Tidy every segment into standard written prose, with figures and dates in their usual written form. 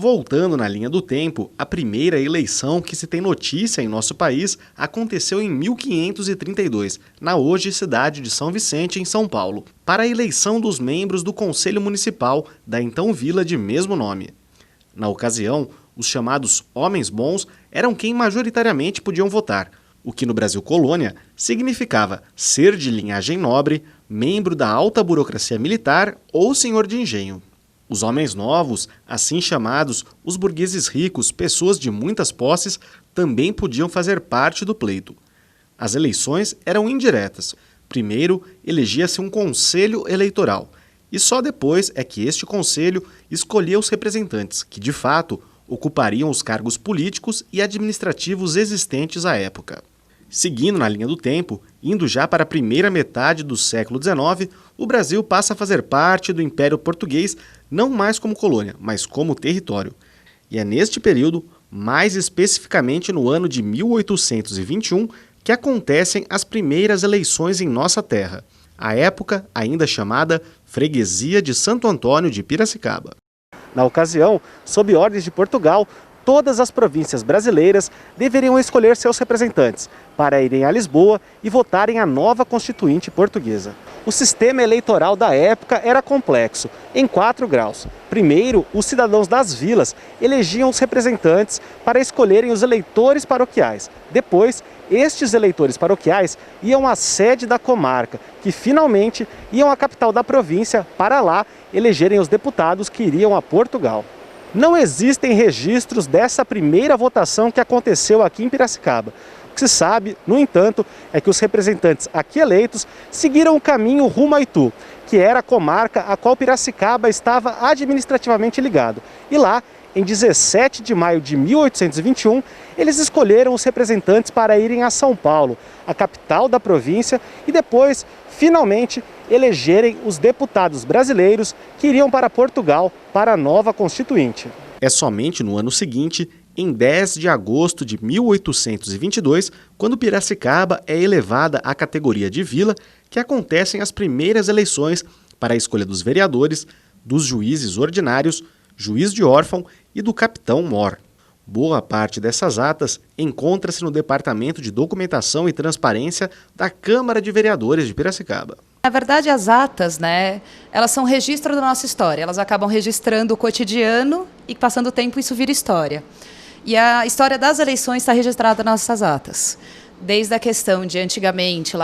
Voltando na linha do tempo, a primeira eleição que se tem notícia em nosso país aconteceu em 1532, na hoje cidade de São Vicente, em São Paulo, para a eleição dos membros do Conselho Municipal da então vila de mesmo nome. Na ocasião, os chamados homens bons eram quem majoritariamente podiam votar, o que no Brasil colônia significava ser de linhagem nobre, membro da alta burocracia militar ou senhor de engenho. Os homens novos, assim chamados os burgueses ricos, pessoas de muitas posses, também podiam fazer parte do pleito. As eleições eram indiretas. Primeiro, elegia-se um conselho eleitoral, e só depois é que este conselho escolhia os representantes, que de fato ocupariam os cargos políticos e administrativos existentes à época. Seguindo na linha do tempo, indo já para a primeira metade do século XIX, o Brasil passa a fazer parte do Império Português, não mais como colônia, mas como território. E é neste período, mais especificamente no ano de 1821, que acontecem as primeiras eleições em nossa terra, à época ainda chamada Freguesia de Santo Antônio de Piracicaba. Na ocasião, sob ordens de Portugal, todas as províncias brasileiras deveriam escolher seus representantes para irem a Lisboa e votarem a nova Constituinte portuguesa. O sistema eleitoral da época era complexo, em 4 graus. Primeiro, os cidadãos das vilas elegiam os representantes para escolherem os eleitores paroquiais. Depois, estes eleitores paroquiais iam à sede da comarca, que finalmente iam à capital da província para lá elegerem os deputados que iriam a Portugal. Não existem registros dessa primeira votação que aconteceu aqui em Piracicaba. O que se sabe, no entanto, é que os representantes aqui eleitos seguiram o caminho rumo a Itu, que era a comarca a qual Piracicaba estava administrativamente ligado. E lá, em 17 de maio de 1821, eles escolheram os representantes para irem a São Paulo, a capital da província, e depois, finalmente, elegerem os deputados brasileiros que iriam para Portugal para a nova Constituinte. É somente no ano seguinte, em 10 de agosto de 1822, quando Piracicaba é elevada à categoria de vila, que acontecem as primeiras eleições para a escolha dos vereadores, dos juízes ordinários, juiz de órfão e do capitão-mor. Boa parte dessas atas encontra-se no Departamento de Documentação e Transparência da Câmara de Vereadores de Piracicaba. Na verdade, as atas, elas são registro da nossa história. Elas acabam registrando o cotidiano e, passando o tempo, isso vira história. E a história das eleições está registrada nas nossas atas. Desde a questão de antigamente,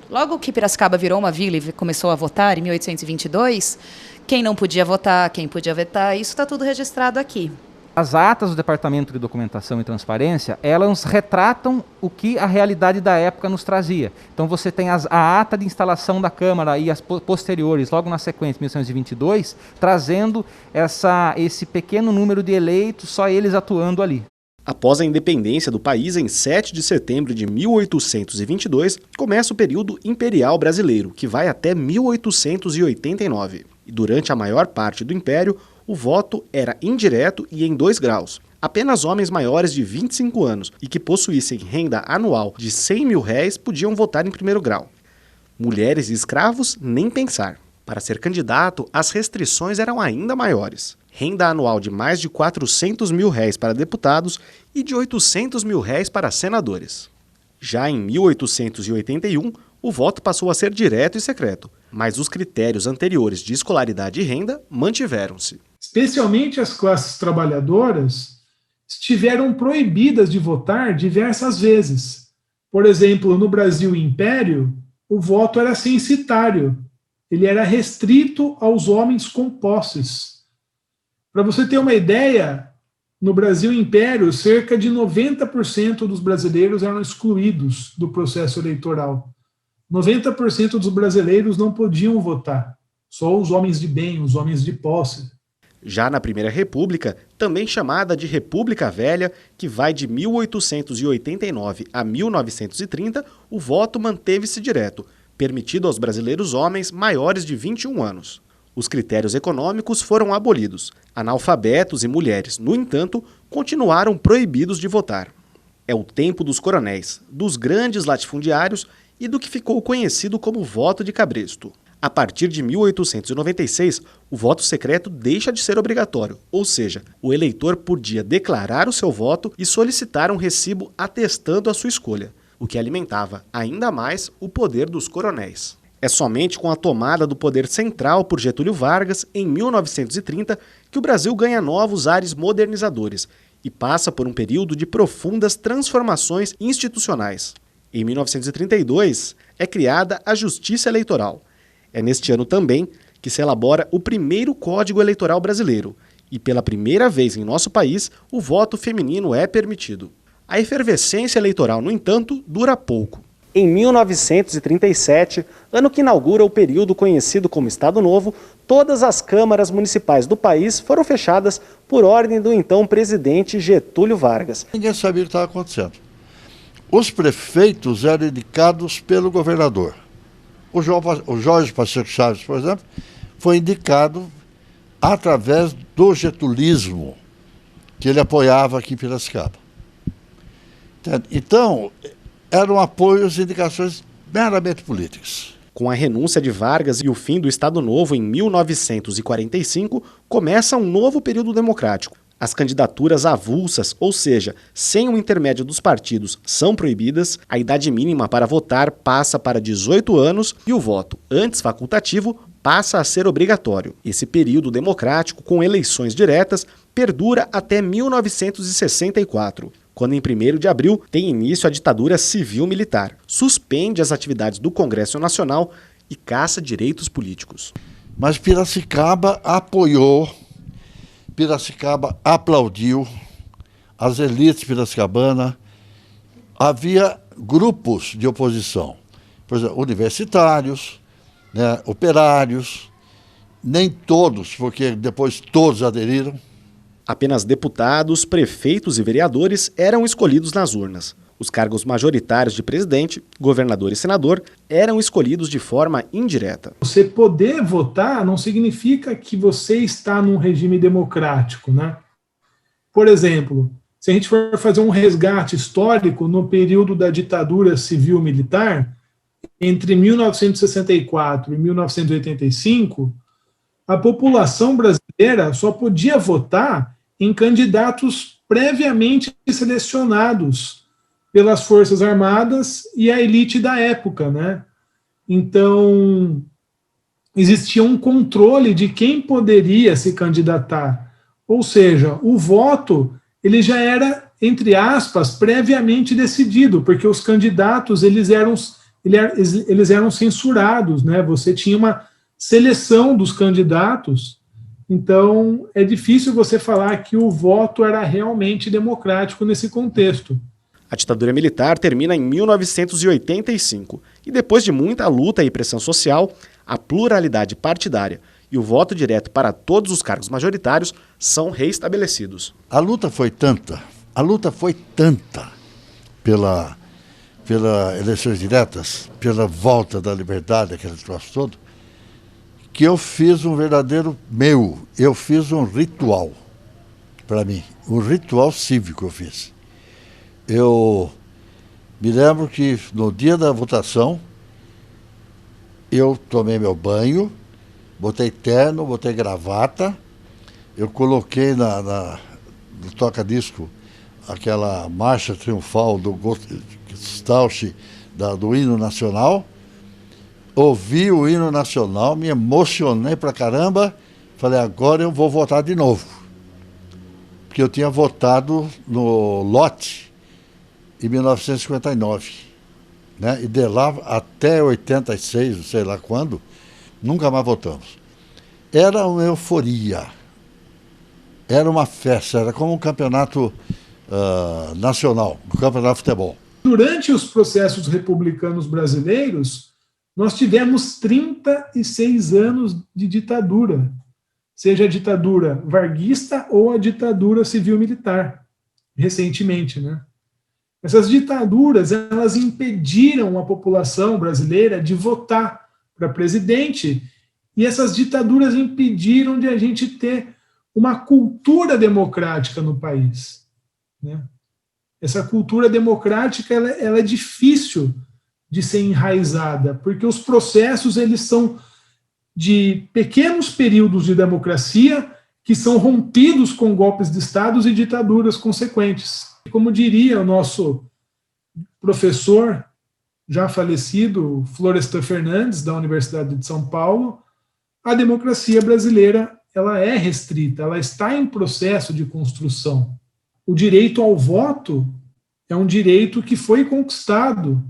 logo que Piracicaba virou uma vila e começou a votar, em 1822, quem não podia votar, quem podia vetar, isso está tudo registrado aqui. As atas do Departamento de Documentação e Transparência, elas retratam o que a realidade da época nos trazia. Então você tem a ata de instalação da Câmara e as posteriores, logo na sequência, 1922, trazendo esse pequeno número de eleitos, só eles atuando ali. Após a independência do país, em 7 de setembro de 1822, começa o período imperial brasileiro, que vai até 1889. E durante a maior parte do Império, o voto era indireto e em 2 graus. Apenas homens maiores de 25 anos e que possuíssem renda anual de R$100 mil podiam votar em primeiro grau. Mulheres e escravos, nem pensar. Para ser candidato, as restrições eram ainda maiores. Renda anual de mais de R$400 mil para deputados e de R$800 mil para senadores. Já em 1881, o voto passou a ser direto e secreto, mas os critérios anteriores de escolaridade e renda mantiveram-se. Especialmente as classes trabalhadoras estiveram proibidas de votar diversas vezes. Por exemplo, no Brasil Império, o voto era censitário. Ele era restrito aos homens com posses. Para você ter uma ideia, no Brasil Império, cerca de 90% dos brasileiros eram excluídos do processo eleitoral. 90% dos brasileiros não podiam votar. Só os homens de bem, os homens de posse. Já na Primeira República, também chamada de República Velha, que vai de 1889 a 1930, o voto manteve-se direto, permitido aos brasileiros homens maiores de 21 anos. Os critérios econômicos foram abolidos. Analfabetos e mulheres, no entanto, continuaram proibidos de votar. É o tempo dos coronéis, dos grandes latifundiários e do que ficou conhecido como voto de cabresto. A partir de 1896, o voto secreto deixa de ser obrigatório, ou seja, o eleitor podia declarar o seu voto e solicitar um recibo atestando a sua escolha, o que alimentava ainda mais o poder dos coronéis. É somente com a tomada do poder central por Getúlio Vargas, em 1930, que o Brasil ganha novos ares modernizadores e passa por um período de profundas transformações institucionais. Em 1932, é criada a Justiça Eleitoral. É neste ano também que se elabora o primeiro Código Eleitoral brasileiro e, pela primeira vez em nosso país, o voto feminino é permitido. A efervescência eleitoral, no entanto, dura pouco. Em 1937, ano que inaugura o período conhecido como Estado Novo, todas as câmaras municipais do país foram fechadas por ordem do então presidente Getúlio Vargas. Ninguém sabia o que estava acontecendo. Os prefeitos eram indicados pelo governador. O Jorge Pacheco Chaves, por exemplo, foi indicado através do getulismo que ele apoiava aqui em Piracicaba. Então, eram apoios e indicações meramente políticas. Com a renúncia de Vargas e o fim do Estado Novo em 1945, começa um novo período democrático. As candidaturas avulsas, ou seja, sem o intermédio dos partidos, são proibidas, a idade mínima para votar passa para 18 anos e o voto, antes facultativo, passa a ser obrigatório. Esse período democrático, com eleições diretas, perdura até 1964, quando em 1º de abril tem início a ditadura civil-militar, suspende as atividades do Congresso Nacional e caça direitos políticos. Mas Piracicaba apoiou, Piracicaba aplaudiu, as elites piracicabanas, havia grupos de oposição, por exemplo, universitários, né, operários, nem todos, porque depois todos aderiram. Apenas deputados, prefeitos e vereadores eram escolhidos nas urnas. Os cargos majoritários de presidente, governador e senador eram escolhidos de forma indireta. Você poder votar não significa que você está num regime democrático, né? Por exemplo, se a gente for fazer um resgate histórico no período da ditadura civil-militar, entre 1964 e 1985, a população brasileira só podia votar em candidatos previamente selecionados pelas Forças Armadas e a elite da época, né? Então, existia um controle de quem poderia se candidatar. Ou seja, o voto ele já era, entre aspas, previamente decidido, porque os candidatos eles eram censurados, né? Você tinha uma seleção dos candidatos, então é difícil você falar que o voto era realmente democrático nesse contexto. A ditadura militar termina em 1985 e depois de muita luta e pressão social, a pluralidade partidária e o voto direto para todos os cargos majoritários são reestabelecidos. A luta foi tanta pela eleições diretas, pela volta da liberdade, aquele troço todo, que eu fiz um verdadeiro eu fiz um ritual para mim, um ritual cívico eu fiz. Eu me lembro que no dia da votação, eu tomei meu banho, botei terno, botei gravata, eu coloquei no toca-disco aquela marcha triunfal do Stauch, do hino nacional, ouvi o hino nacional, me emocionei pra caramba, falei, agora eu vou votar de novo. Porque eu tinha votado no lote em 1959, né? E de lá até 86, sei lá quando, nunca mais votamos. Era uma euforia, era uma festa, era como um campeonato nacional, um campeonato de futebol. Durante os processos republicanos brasileiros, nós tivemos 36 anos de ditadura, seja a ditadura varguista ou a ditadura civil-militar, recentemente, né? Essas ditaduras, elas impediram a população brasileira de votar para presidente, e essas ditaduras impediram de a gente ter uma cultura democrática no país, né? Essa cultura democrática ela é difícil de ser enraizada, porque os processos eles são de pequenos períodos de democracia que são rompidos com golpes de estados e ditaduras consequentes. Como diria o nosso professor já falecido, Florestan Fernandes, da Universidade de São Paulo, a democracia brasileira ela é restrita, ela está em processo de construção. O direito ao voto é um direito que foi conquistado,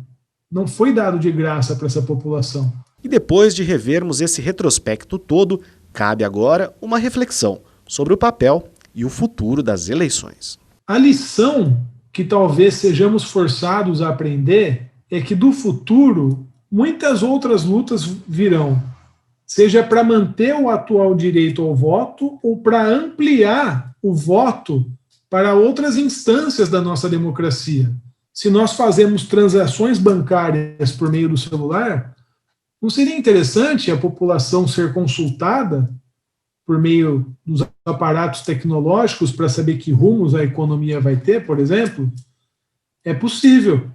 não foi dado de graça para essa população. E depois de revermos esse retrospecto todo, cabe agora uma reflexão sobre o papel e o futuro das eleições. A lição que talvez sejamos forçados a aprender é que do futuro muitas outras lutas virão, seja para manter o atual direito ao voto ou para ampliar o voto para outras instâncias da nossa democracia. Se nós fazemos transações bancárias por meio do celular, não seria interessante a população ser consultada por meio dos aparatos tecnológicos para saber que rumos a economia vai ter, por exemplo? É possível.